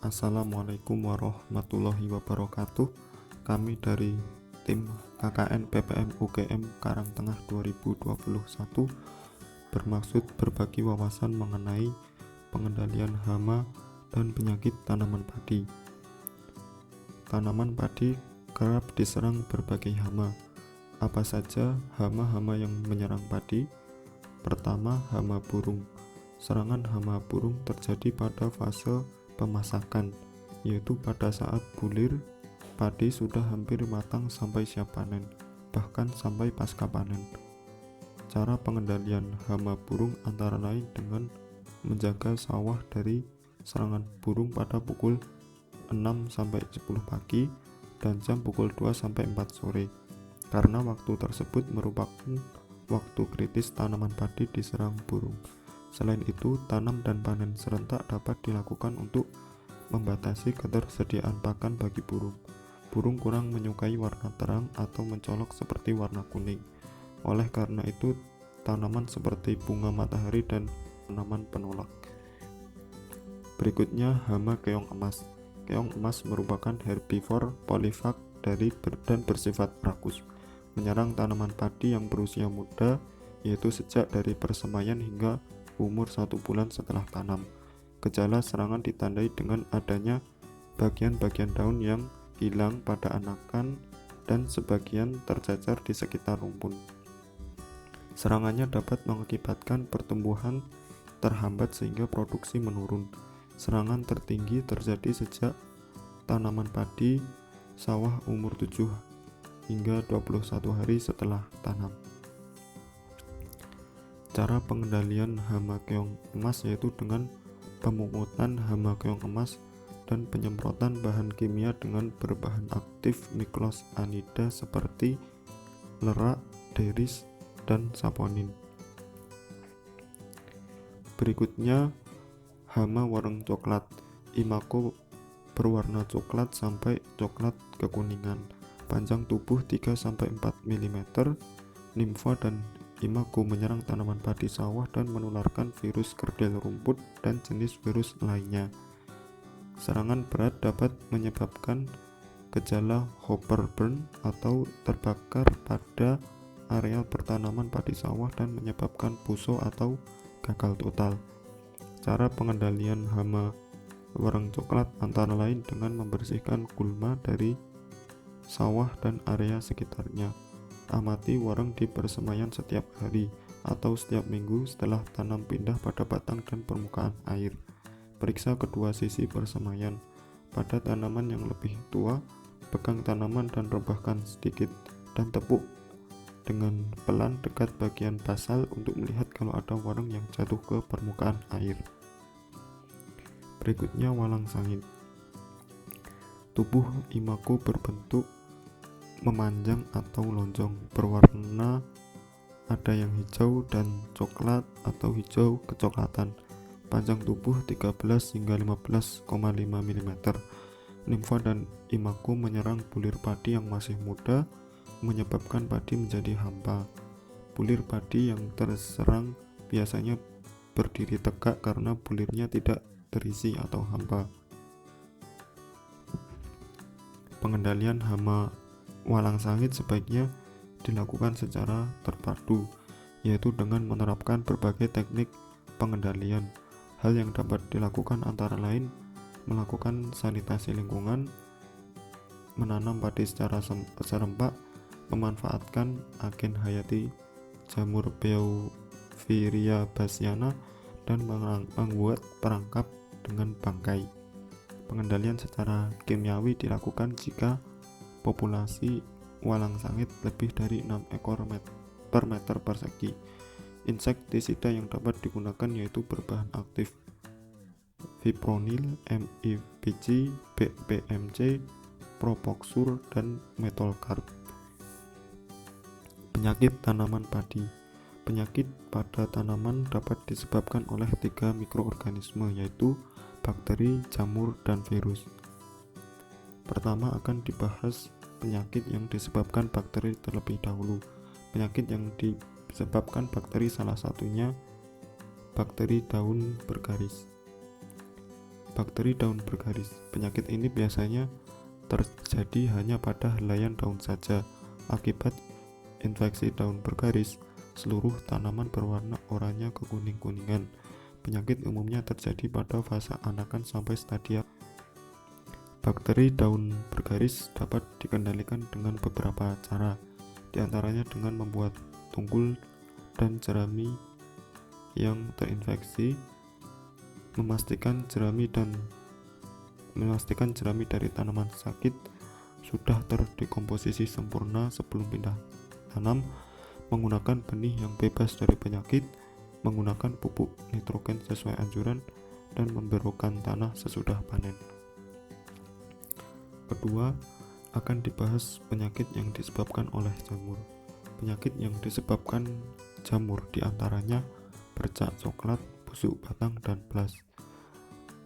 Assalamualaikum warahmatullahi wabarakatuh. Kami dari tim KKN PPM UGM Karangtengah 2021 bermaksud berbagi wawasan mengenai pengendalian hama dan penyakit tanaman padi. Tanaman padi kerap diserang berbagai hama. Apa saja hama-hama yang menyerang padi? Pertama, hama burung. Serangan hama burung terjadi pada fase pemasakan, yaitu pada saat bulir padi sudah hampir matang sampai siap panen, bahkan sampai pasca panen. Cara pengendalian hama burung antara lain dengan menjaga sawah dari serangan burung pada pukul 6-10 pagi dan jam pukul 2-4 sore, karena waktu tersebut merupakan waktu kritis tanaman padi diserang burung. Selain itu, tanam dan panen serentak dapat dilakukan untuk membatasi ketersediaan pakan bagi burung. Burung kurang menyukai warna terang atau mencolok seperti warna kuning. Oleh karena itu, tanaman seperti bunga matahari dan tanaman penolak. Berikutnya, hama keong emas. Keong emas merupakan herbivore polifag dan bersifat rakus. Menyerang tanaman padi yang berusia muda, yaitu sejak dari persemaian hingga umur 1 bulan setelah tanam. Gejala serangan ditandai dengan adanya bagian-bagian daun yang hilang pada anakan dan sebagian tercecer di sekitar rumpun. Serangannya dapat mengakibatkan pertumbuhan terhambat sehingga produksi menurun. Serangan tertinggi terjadi sejak tanaman padi sawah umur 7 hingga 21 hari setelah tanam. Cara pengendalian hama keong emas yaitu dengan pemungutan hama keong emas dan penyemprotan bahan kimia dengan berbahan aktif Miclosanida seperti lerak, deris, dan saponin. Berikutnya, hama wareng coklat. Imago berwarna coklat sampai coklat kekuningan. Panjang tubuh 3-4 mm. Nimfa dan imago menyerang tanaman padi sawah dan menularkan virus kerdil rumput dan jenis virus lainnya. Serangan berat dapat menyebabkan gejala hopper burn atau terbakar pada areal pertanaman padi sawah dan menyebabkan puso atau gagal total. Cara pengendalian hama wareng coklat antara lain dengan membersihkan gulma dari sawah dan area sekitarnya. Amati wareng di persemaian setiap hari atau setiap minggu setelah tanam pindah pada batang dan permukaan air. Periksa kedua sisi persemaian. Pada tanaman yang lebih tua, pegang tanaman dan rebahkan sedikit dan tepuk dengan pelan dekat bagian basal untuk melihat kalau ada wareng yang jatuh ke permukaan air. Berikutnya, walang sangit. Tubuh imago berbentuk memanjang atau lonjong, berwarna ada yang hijau dan coklat atau hijau kecoklatan. Panjang tubuh 13-15,5 mm. Nimfa dan imago menyerang bulir padi yang masih muda, menyebabkan padi menjadi hampa. Bulir padi yang terserang biasanya berdiri tegak karena bulirnya tidak terisi atau hampa. Pengendalian hama walang sangit sebaiknya dilakukan secara terpadu, yaitu dengan menerapkan berbagai teknik pengendalian. Hal yang dapat dilakukan antara lain melakukan sanitasi lingkungan, menanam padi secara serempak, memanfaatkan agen hayati jamur Beauveria bassiana, dan membuat perangkap dengan bangkai. Pengendalian secara kimiawi dilakukan jika populasi walang sangit lebih dari 6 ekor per meter persegi. Insektisida yang dapat digunakan yaitu berbahan aktif fipronil, MIBG, BPMC, propoxur, dan metolkarp. Penyakit tanaman padi. Penyakit pada tanaman dapat disebabkan oleh 3 mikroorganisme yaitu bakteri, jamur, dan virus. Pertama akan dibahas penyakit yang disebabkan bakteri terlebih dahulu. Penyakit yang disebabkan bakteri salah satunya bakteri daun bergaris. Bakteri daun bergaris. Penyakit ini biasanya terjadi hanya pada helaian daun saja. Akibat infeksi daun bergaris, seluruh tanaman berwarna oranye kekuning-kuningan. Penyakit umumnya terjadi pada fase anakan sampai stadia. Bakteri daun bergaris dapat dikendalikan dengan beberapa cara, di antaranya dengan membuat tunggul dan jerami yang terinfeksi, memastikan jerami dari tanaman sakit sudah terdekomposisi sempurna sebelum pindah tanam, menggunakan benih yang bebas dari penyakit, menggunakan pupuk nitrogen sesuai anjuran, dan memberokan tanah sesudah panen. Kedua, akan dibahas penyakit yang disebabkan oleh jamur. Penyakit yang disebabkan jamur diantaranya bercak coklat, busuk batang, dan blas.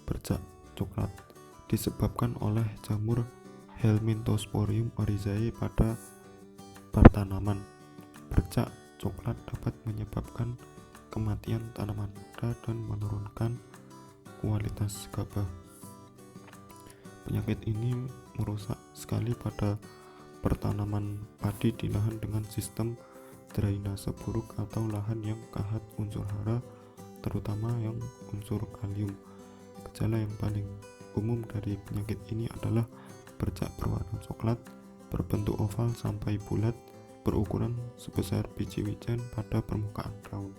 Bercak coklat disebabkan oleh jamur Helminthosporium oryzae pada tanaman. Bercak coklat dapat menyebabkan kematian tanaman muda dan menurunkan kualitas gabah. Penyakit ini merusak sekali pada pertanaman padi di lahan dengan sistem drainase buruk atau lahan yang kahat unsur hara, terutama yang unsur kalium. Gejala yang paling umum dari penyakit ini adalah bercak berwarna coklat, berbentuk oval sampai bulat, berukuran sebesar biji wijen pada permukaan daun.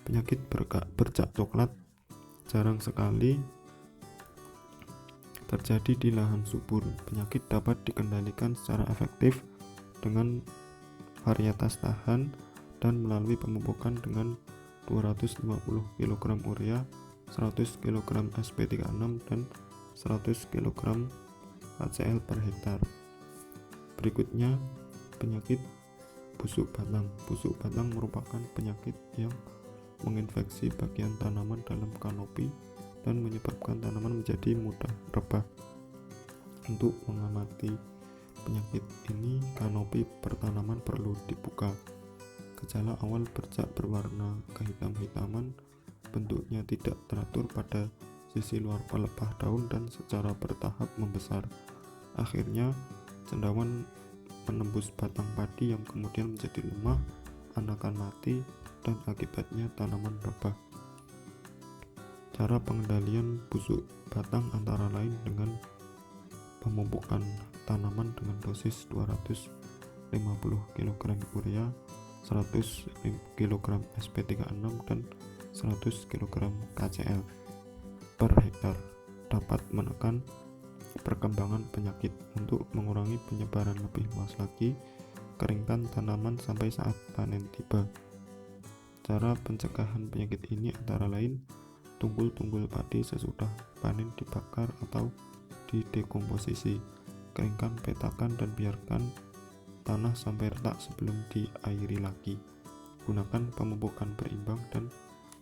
Penyakit bercak coklat jarang sekali terjadi di lahan subur. Penyakit dapat dikendalikan secara efektif dengan varietas tahan dan melalui pemupukan dengan 250 kg urea, 100 kg SP36 dan 100 kg HCl per hektar. Berikutnya, penyakit busuk batang. Busuk batang merupakan penyakit yang menginfeksi bagian tanaman dalam kanopi dan menyebabkan tanaman menjadi mudah rebah. Untuk mengamati penyakit ini, kanopi pertanaman perlu dibuka. Gejala awal bercak berwarna kehitam-hitaman, bentuknya tidak teratur pada sisi luar pelepah daun dan secara bertahap membesar. Akhirnya, cendawan menembus batang padi yang kemudian menjadi lemah, anakan mati, dan akibatnya tanaman rebah. Cara pengendalian busuk batang antara lain dengan pemupukan tanaman dengan dosis 250 kg urea, 100 kg SP36 dan 100 kg KCl per hektar dapat menekan perkembangan penyakit. Untuk mengurangi penyebaran lebih luas lagi, keringkan tanaman sampai saat panen tiba. Cara pencegahan penyakit ini antara lain tunggul-tunggul padi sesudah panen dibakar atau didekomposisi, keringkan, petakan, dan biarkan tanah sampai retak sebelum diairi lagi. Gunakan pemupukan berimbang dan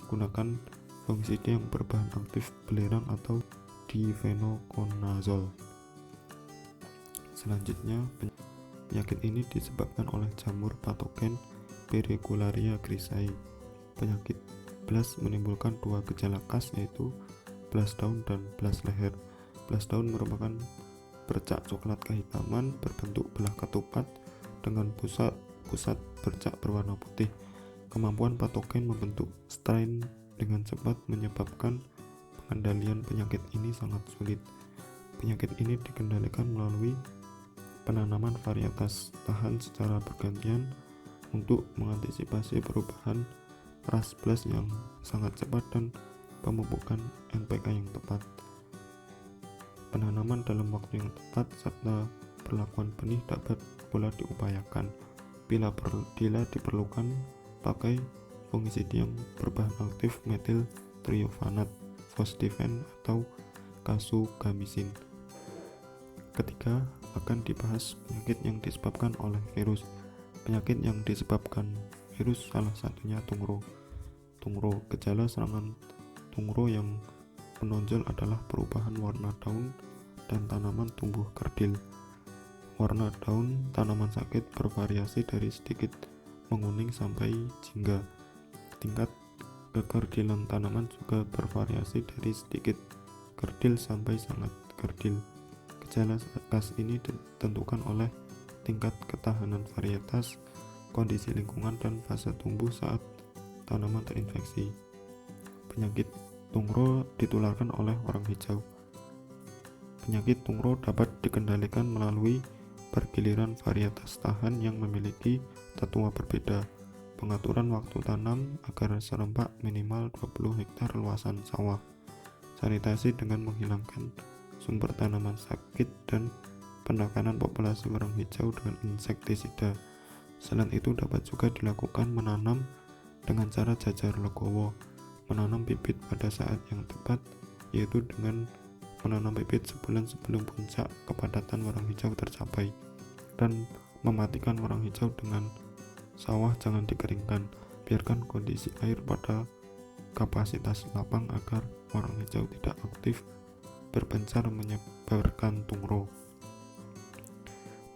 gunakan fungisida yang berbahan aktif belerang atau difenoconazole. Selanjutnya, penyakit ini disebabkan oleh jamur patogen Perigularia grisae. Penyakit blas menimbulkan dua gejala khas, yaitu blas daun dan blas leher. Blas daun merupakan bercak coklat kehitaman berbentuk belah ketupat dengan pusat bercak berwarna putih. Kemampuan patogen membentuk strain dengan cepat menyebabkan pengendalian penyakit ini sangat sulit. Penyakit ini dikendalikan melalui penanaman varietas tahan secara bergantian untuk mengantisipasi perubahan ras blas yang sangat cepat dan pemupukan NPK yang tepat. Penanaman dalam waktu yang tepat serta perlakuan benih dapat pula diupayakan. Bila diperlukan, pakai fungisida yang berbahan aktif metil triofanat, fosdifen atau kasugamisin. Ketiga, akan dibahas penyakit yang disebabkan oleh virus. Penyakit yang disebabkan virus salah satunya tungro. Gejala serangan tungro yang menonjol adalah perubahan warna daun dan tanaman tumbuh kerdil. Warna daun tanaman sakit bervariasi dari sedikit menguning sampai jingga. Tingkat kekerdilan tanaman juga bervariasi dari sedikit kerdil sampai sangat kerdil. Gejala khas ini ditentukan oleh tingkat ketahanan varietas, kondisi lingkungan, dan fase tumbuh saat tanaman terinfeksi. Penyakit tungro ditularkan oleh orang hijau. Penyakit tungro dapat dikendalikan melalui pergiliran varietas tahan yang memiliki tetua berbeda, pengaturan waktu tanam agar serempak minimal 20 hektar luasan sawah, sanitasi dengan menghilangkan sumber tanaman sakit, dan penekanan populasi warang hijau dengan insektisida. Selain itu dapat juga dilakukan menanam dengan cara jajar legowo, menanam bibit pada saat yang tepat, yaitu dengan menanam bibit sebulan sebelum puncak kepadatan warang hijau tercapai, dan mematikan warang hijau dengan sawah jangan dikeringkan, biarkan kondisi air pada kapasitas lapang agar warang hijau tidak aktif berpencar menyebarkan tungro.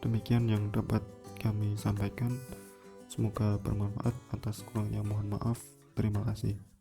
Demikian yang dapat kami sampaikan, semoga bermanfaat. Atas kurangnya mohon maaf. Terima kasih.